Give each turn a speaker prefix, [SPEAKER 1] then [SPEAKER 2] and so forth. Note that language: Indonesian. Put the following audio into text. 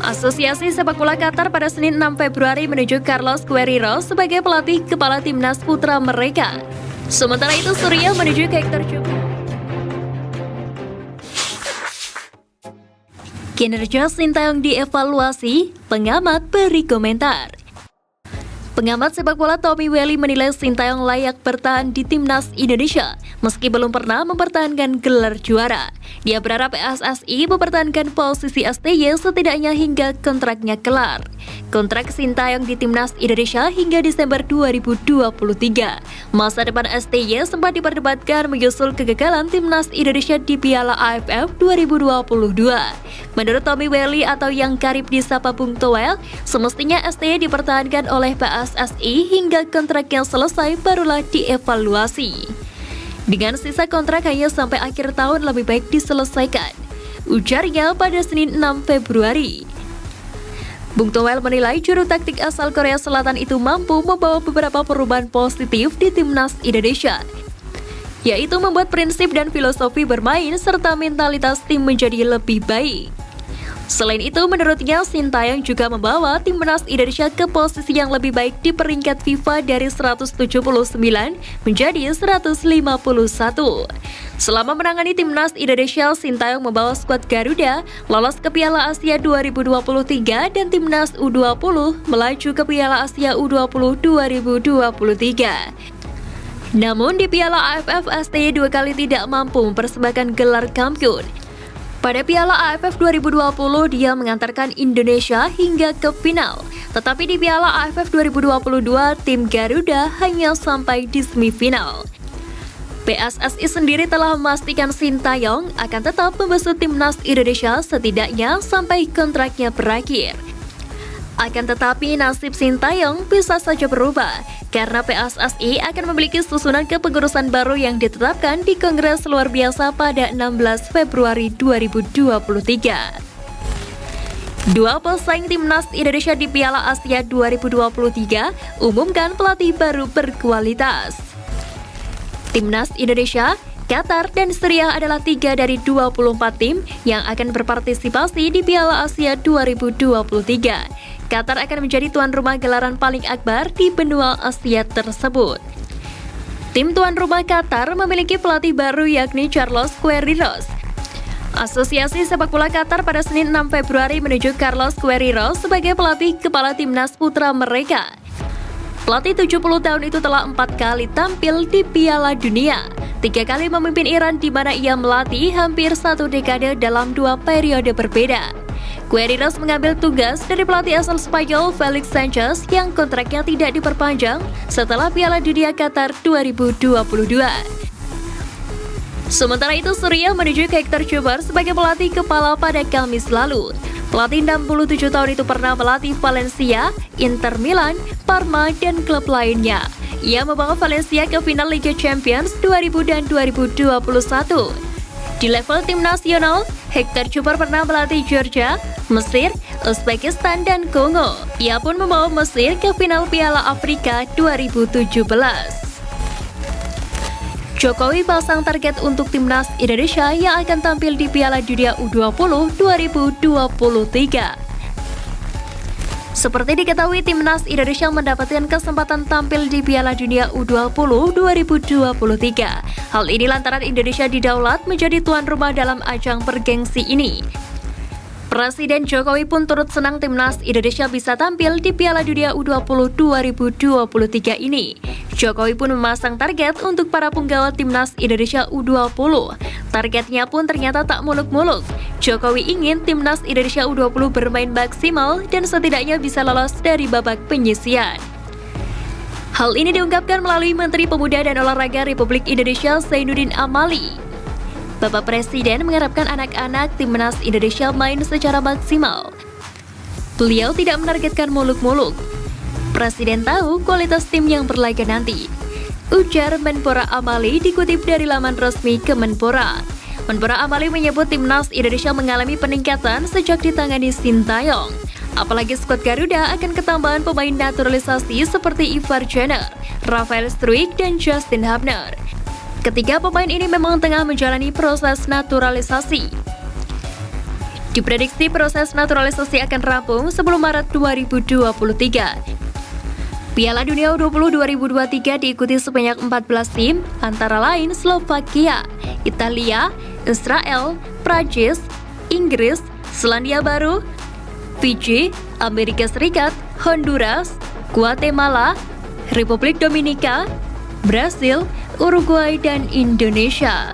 [SPEAKER 1] Asosiasi Sepak Bola Qatar pada Senin 6 Februari menunjuk Carlos Queiroz sebagai pelatih kepala timnas putra mereka. Sementara itu Suriah menunjuk Hector Cuper. Kinerja Sintayong dievaluasi, pengamat beri komentar. Pengamat sepak bola Tommy Welly menilai Sintayong layak bertahan di timnas Indonesia meski belum pernah mempertahankan gelar juara. Dia berharap PSSI mempertahankan posisi STY setidaknya hingga kontraknya kelar. Kontrak Sintayong di timnas Indonesia hingga Desember 2023. Masa depan STY sempat diperdebatkan menyusul kegagalan timnas Indonesia di Piala AFF 2022. Menurut Tommy Welly atau yang karib disapa Bung Toel, semestinya STY dipertahankan oleh PSSI hingga kontraknya selesai barulah dievaluasi. Dengan sisa kontrak hanya sampai akhir tahun lebih baik diselesaikan, ujarnya pada Senin 6 Februari. Bung Toel menilai juru taktik asal Korea Selatan itu mampu membawa beberapa perubahan positif di timnas Indonesia, yaitu membuat prinsip dan filosofi bermain serta mentalitas tim menjadi lebih baik. Selain itu, menurutnya Sintayong juga membawa timnas Indonesia ke posisi yang lebih baik di peringkat FIFA dari 179 menjadi 151. Selama menangani timnas Indonesia, Sintayong membawa skuad Garuda lolos ke Piala Asia 2023 dan timnas U20 melaju ke Piala Asia U20 2023. Namun di Piala AFF, STY dua kali tidak mampu mempersembahkan gelar kampiun. Pada Piala AFF 2020, dia mengantarkan Indonesia hingga ke final. Tetapi di Piala AFF 2022, tim Garuda hanya sampai di semifinal. PSSI sendiri telah memastikan Sintayong akan tetap membesut timnas Indonesia setidaknya sampai kontraknya berakhir. Akan tetapi nasib Sintayong bisa saja berubah karena PSSI akan memiliki susunan kepengurusan baru yang ditetapkan di Kongres Luar Biasa pada 16 Februari 2023. Dua pesaing timnas Indonesia di Piala Asia 2023 umumkan pelatih baru berkualitas. Timnas Indonesia, Qatar, dan Suriah adalah 3 dari 24 tim yang akan berpartisipasi di Piala Asia 2023. Qatar akan menjadi tuan rumah gelaran paling akbar di benua Asia tersebut. Tim tuan rumah Qatar memiliki pelatih baru yakni Carlos Queiroz. Asosiasi Sepak Bola Qatar pada Senin 6 Februari menunjuk Carlos Queiroz sebagai pelatih kepala timnas putra mereka. Pelatih 70 tahun itu telah 4 kali tampil di Piala Dunia, 3 kali memimpin Iran di mana ia melatih hampir 1 dekade dalam 2 periode berbeda. Queiroz mengambil tugas dari pelatih asal Spanyol Felix Sanchez yang kontraknya tidak diperpanjang setelah Piala Dunia Qatar 2022. Sementara itu, Suriah menunjuk Hector Cuper sebagai pelatih kepala pada Kamis lalu. Pelatih 67 tahun itu pernah melatih Valencia, Inter Milan, Parma, dan klub lainnya. Ia membawa Valencia ke final Liga Champions 2000 dan 2021. Di level tim nasional, Hector Cuper pernah melatih Georgia, Mesir, Uzbekistan, dan Kongo. Ia pun membawa Mesir ke final Piala Afrika 2017. Jokowi pasang target untuk timnas Indonesia yang akan tampil di Piala Dunia U20 2023. Seperti diketahui, timnas Indonesia mendapatkan kesempatan tampil di Piala Dunia U20 2023. Hal ini lantaran Indonesia didaulat menjadi tuan rumah dalam ajang bergengsi ini. Presiden Jokowi pun turut senang timnas Indonesia bisa tampil di Piala Dunia U20 2023 ini. Jokowi pun memasang target untuk para punggawa timnas Indonesia U20. Targetnya pun ternyata tak muluk-muluk. Jokowi ingin timnas Indonesia U20 bermain maksimal dan setidaknya bisa lolos dari babak penyisihan. Hal ini diungkapkan melalui Menteri Pemuda dan Olahraga Republik Indonesia Zainuddin Amali. Bapak Presiden mengharapkan anak-anak timnas Indonesia main secara maksimal. Beliau tidak menargetkan muluk-muluk. Presiden tahu kualitas tim yang berlaga nanti, ujar Menpora Amali dikutip dari laman resmi Kemenpora. Menpora Amali menyebut timnas Indonesia mengalami peningkatan sejak ditangani Sintayong. Apalagi skuad Garuda akan ketambahan pemain naturalisasi seperti Ivar Jenner, Rafael Struijk, dan Justin Hubner. Ketiga pemain ini memang tengah menjalani proses naturalisasi. Diprediksi proses naturalisasi akan rampung sebelum Maret 2023. Piala Dunia U20 2023 diikuti sebanyak 14 tim, antara lain Slovakia, Italia, Israel, Prancis, Inggris, Selandia Baru, Fiji, Amerika Serikat, Honduras, Guatemala, Republik Dominika, Brasil, Uruguay, dan Indonesia.